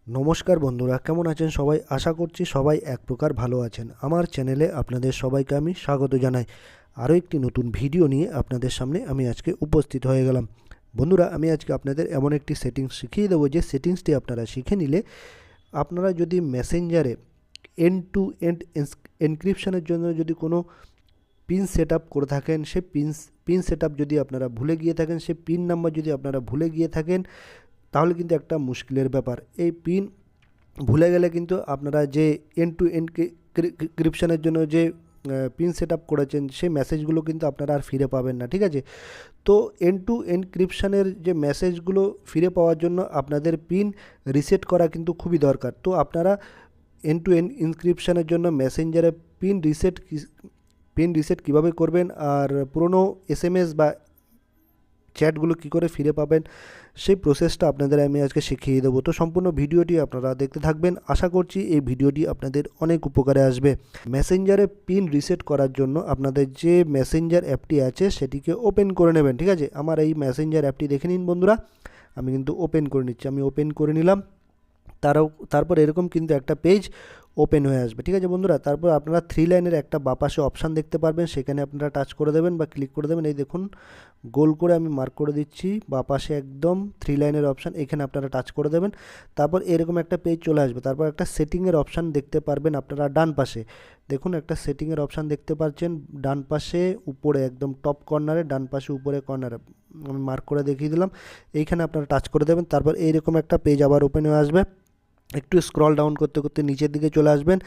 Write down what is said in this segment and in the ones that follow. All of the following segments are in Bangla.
নমস্কার বন্ধুরা, কেমন আছেন সবাই? আশা করছি সবাই এক প্রকার ভালো আছেন। আমার চ্যানেলে আপনাদের সবাইকে আমি স্বাগত জানাই। আরও একটি নতুন ভিডিও নিয়ে আপনাদের সামনে আমি আজকে উপস্থিত হয়ে গেলাম। বন্ধুরা, আমি আজকে আপনাদের এমন একটি সেটিংস শিখিয়ে দেবো যে সেটিংসটি আপনারা শিখে নিলে আপনারা যদি মেসেঞ্জারে এন্ড টু এন্ড এনক্রিপশনের জন্য যদি কোনো পিন সেট আপ করে থাকেন, সে পিন সেট আপ যদি আপনারা ভুলে গিয়ে থাকেন, সে পিন নাম্বার যদি আপনারা ভুলে গিয়ে থাকেন, তাহলে কিন্তু একটা মুশকিলের ব্যাপার। এই পিন ভুলে গেলে কিন্তু আপনারা যে এন্ড টু এনক্রিপশনের জন্য যে পিন সেট আপ করেছেন সেই মেসেজগুলো কিন্তু আপনারা আর ফিরে পাবেন না, ঠিক আছে? তো এন্ড টু এনক্রিপশনের যে মেসেজগুলো ফিরে পাওয়ার জন্য আপনাদের পিন রিসেট করা কিন্তু খুবই দরকার। তো আপনারা এন্ড টু এনক্রিপশনের জন্য মেসেঞ্জারে পিন রিসেট কীভাবে করবেন আর পুরনো এসএমএস বা চ্যাটগুলো কী করে ফিরে পাবেন সেই প্রসেসটা আপনাদের আমি আজকে শিখিয়ে দেবো। তো সম্পূর্ণ ভিডিওটি আপনারা দেখতে থাকবেন। আশা করছি এই ভিডিওটি আপনাদের অনেক উপকারে আসবে। মেসেঞ্জারে পিন রিসেট করার জন্য আপনাদের যে মেসেঞ্জার অ্যাপটি আছে সেটিকে ওপেন করে নেবেন, ঠিক আছে? আমার এই মেসেঞ্জার অ্যাপটি দেখে নিন বন্ধুরা, আমি কিন্তু ওপেন করে নিচ্ছি। আমি ওপেন করে নিলাম। তারপর এরকম কিন্তু একটা পেজ ওপেন হয়ে আসবে, ঠিক আছে বন্ধুরা? তারপর আপনারা 3 লাইনের একটা বাপাশে অপশান দেখতে পারবেন, সেখানে আপনারা টাচ করে দেবেন বা ক্লিক করে দেবেন। এই দেখুন, গোল করে আমি মার্ক করে দিচ্ছি, বাপাশে একদম 3 লাইনের অপশান, এখানে আপনারা টাচ করে দেবেন। তারপর এরকম একটা পেজ চলে আসবে। তারপর একটা সেটিংয়ের অপশান দেখতে পারবেন আপনারা ডান পাশে। দেখুন, একটা সেটিংয়ের অপশান দেখতে পাচ্ছেন ডান পাশে উপরে, একদম টপ কর্নারে, ডান পাশে উপরে কর্নারে আমি মার্ক করে দেখিয়ে দিলাম। এইখানে আপনারা টাচ করে দেবেন। তারপর এইরকম একটা পেজ আবার ওপেন হয়ে আসবে। একটু স্ক্রল ডাউন করতে করতে নিচের দিকে চলে আসবেন।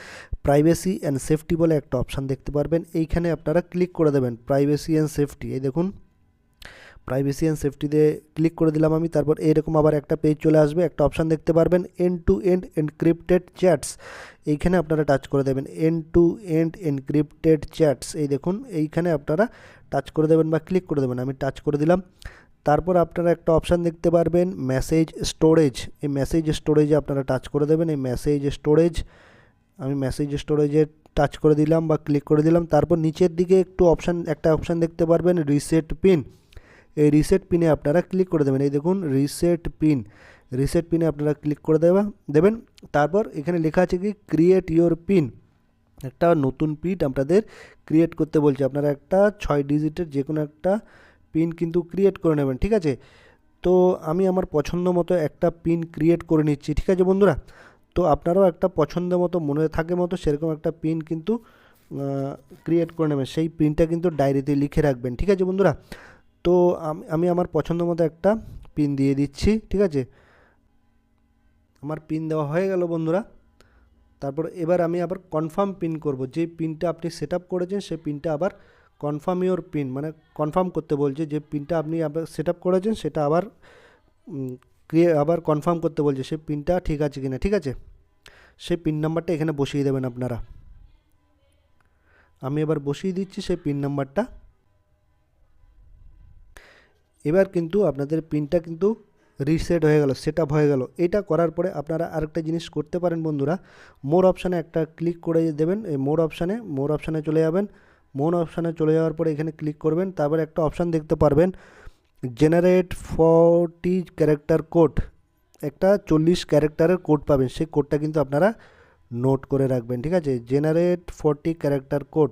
প্রাইভেসি অ্যান্ড সেফটি বলে একটা অপশান দেখতে পারবেন, এইখানে আপনারা ক্লিক করে দেবেন। প্রাইভেসি অ্যান্ড সেফটি, এই দেখুন, প্রাইভেসি অ্যান্ড সেফটিতে ক্লিক করে দিলাম আমি। তারপর এরকম আবার একটা পেজ চলে আসবে, একটা অপশান দেখতে পারবেন end to end encrypted chats, এইখানে আপনারা টাচ করে দেবেন। End to end encrypted chats, এই দেখুন, এইখানে আপনারা টাচ করে দেবেন বা ক্লিক করে দেবেন। আমি টাচ করে দিলাম। তারপর আপনারা একটা অপশান দেখতে পারবেন মেসেজ স্টোরেজ, এই মেসেজ স্টোরেজে আপনারা টাচ করে দেবেন। এই মেসেজ স্টোরেজ, আমি মেসেজ স্টোরেজে টাচ করে দিলাম বা ক্লিক করে দিলাম। তারপর নিচের দিকে একটা অপশান দেখতে পারবেন রিসেট পিন, এই রিসেট পিনে আপনারা ক্লিক করে দেবেন। এই দেখুন, রিসেট পিনে আপনারা ক্লিক করে দেবেন। তারপর এখানে লেখা আছে কি ক্রিয়েট ইওর পিন, একটা নতুন পিন আপনাদের ক্রিয়েট করতে বলছে। আপনারা একটা 6 ডিজিটের যে কোনো একটা পিন কিন্তু ক্রিয়েট করে নেবেন, ঠিক আছে? তো আমি আমার পছন্দ মতো একটা পিন ক্রিয়েট করে নিচ্ছি, ঠিক আছে বন্ধুরা? তো আপনারাও একটা পছন্দ মতো, মনে থাকে মতো সেরকম একটা পিন কিন্তু ক্রিয়েট করে নেবেন। সেই পিনটা কিন্তু ডায়েরিতে লিখে রাখবেন, ঠিক আছে বন্ধুরা? তো আমি আমার পছন্দ মতো একটা পিন দিয়ে দিচ্ছি, ঠিক আছে? আমার পিন দেওয়া হয়ে গেল বন্ধুরা। তারপর এবার আমি আবার কনফার্ম পিন করব। যে পিনটা আপনি সেট আপ করেছেন সেই পিনটা আবার কনফার্ম ইওর পিন, মানে কনফার্ম করতে বলছে যে পিনটা আপনি আবার সেট আপ করেছেন সেটা আবার কনফার্ম করতে বলছে সেই পিনটা ঠিক আছে কিনা, ঠিক আছে? সেই পিন নাম্বারটা এখানে বসিয়ে দেবেন আপনারা। আমি এবার বসিয়ে দিচ্ছি সেই পিন নাম্বারটা। এবার কিন্তু আপনাদের পিনটা কিন্তু রিসেট হয়ে গেল, সেট আপ হয়ে গেল। এটা করার পরে আপনারা আরেকটা জিনিস করতে পারেন বন্ধুরা, মোর অপশানে একটা ক্লিক করে দেবেন। এই মোর অপশানে চলে যাবেন। মোর অপশানে চলে যাওয়ার পরে এখানে ক্লিক করবেন। তারপরে একটা অপশান দেখতে পারবেন জেনারেট 40 ক্যারেক্টার কোড, একটা 40 ক্যারেক্টারের কোড পাবেন। সেই কোডটা কিন্তু আপনারা নোট করে রাখবেন, ঠিক আছে? জেনারেট 40 ক্যারেক্টার কোড,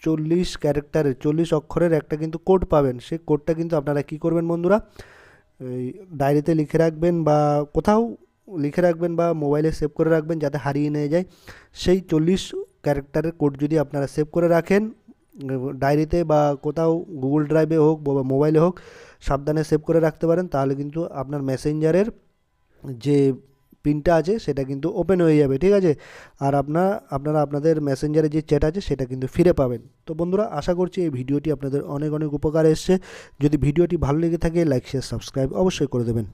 40 অক্ষরের একটা কিন্তু কোড পাবেন। সেই কোডটা কিন্তু আপনারা কি করবেন বন্ধুরা, এই ডায়েরিতে লিখে রাখবেন বা কোথাও লিখে রাখবেন বা মোবাইলে সেভ করে রাখবেন যাতে হারিয়ে নিয়ে যায়। সেই 40 ক্যারেক্টারের কোড যদি আপনারা সেভ করে রাখেন ডায়েরিতে বা কোথাও গুগল ড্রাইভে হোক বা মোবাইলে হোক, সাবধানে সেভ করে রাখতে পারেন, তাহলে কিন্তু আপনার মেসেঞ্জারের যে পিনটা আছে সেটা কিন্তু ওপেন হয়ে যাবে, ঠিক আছে? আর আপনারা আপনাদের মেসেঞ্জারে যে চ্যাট আছে সেটা কিন্তু ফিরে পাবেন। তো বন্ধুরা, আশা করছি এই ভিডিওটি আপনাদের অনেক অনেক উপকার এসছে। যদি ভিডিওটি ভালো লেগে থাকে লাইক শেয়ার সাবস্ক্রাইব অবশ্যই করে দেবেন।